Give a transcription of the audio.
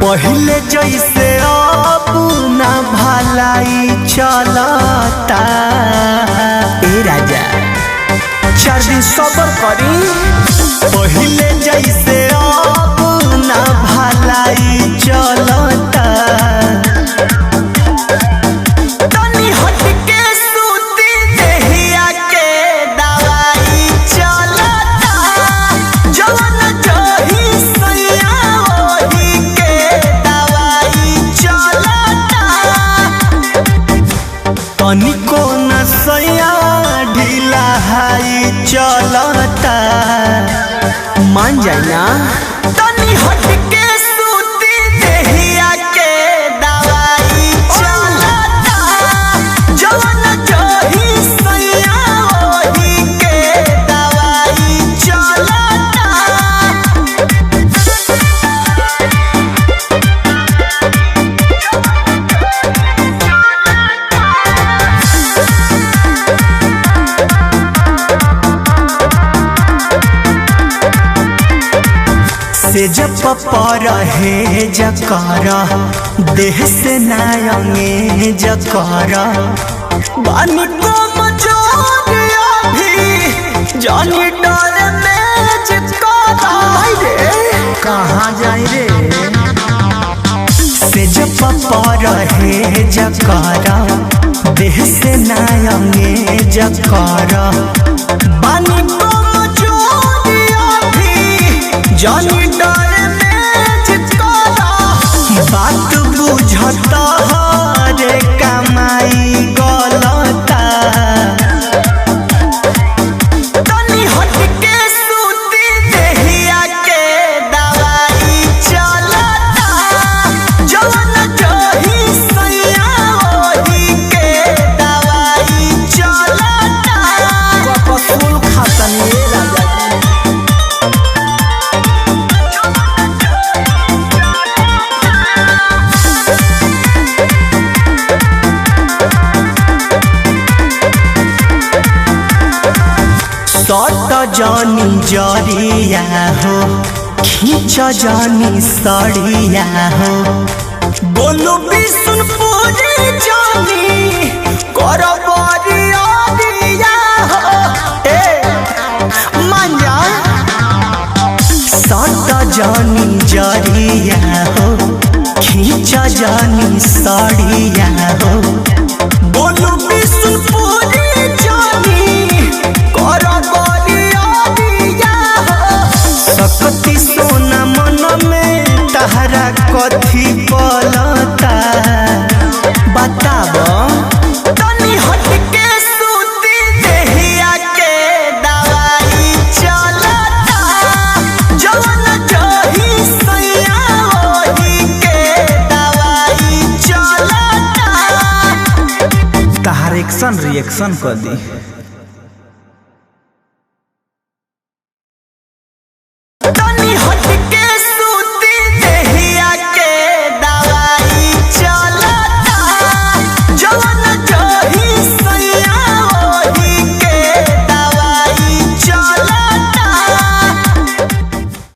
पहले जैसे अब ना भलाई चलता। ए राजा 4 दिन सबर करी। पहले जैसे अब ना भलाई चलता। तनी हट के सूती देहिया के दवाई चलता। जवन जही सैया ओही के दवाई चलता। तनिको न सैया ढीला हाई चलता। मान जाए ना। तनी हट के सूती देहिया के दवाई चलता। जवन जही सैया ओही के दवाई चलता। से जब पर है जकर देह से नायंगे जकर बानी को मचोरिया भी जानी डर में जिकरा। कहाँ जाए रे। से जब पर है जकर देह से नायंगे जकर बानी को मचोरिया भी जानी बात बुझता रे कमाई गलता। तनी हट के सूती देहिया के दवाई चलता। जवन जही सैया ओही के दवाई चलता। कपसूल खातनी राजा। सट जानी जरिया हो खींच जानी सड़िया हो। बोलू बिशुनपुरी जानी कर बरिया हो। मान जा। सट जानी जरिया हो खींच जानी सड़िया हो। बोलू बिशुनपुरी जानी सकती सोना मन में तहरा कथी पलता। बताब। तनी हट के सूती देहिया के दवाई चलता। जवन जही सैया ओही के दवाई चलता। तहार एक्शन रिएक्शन कर दी।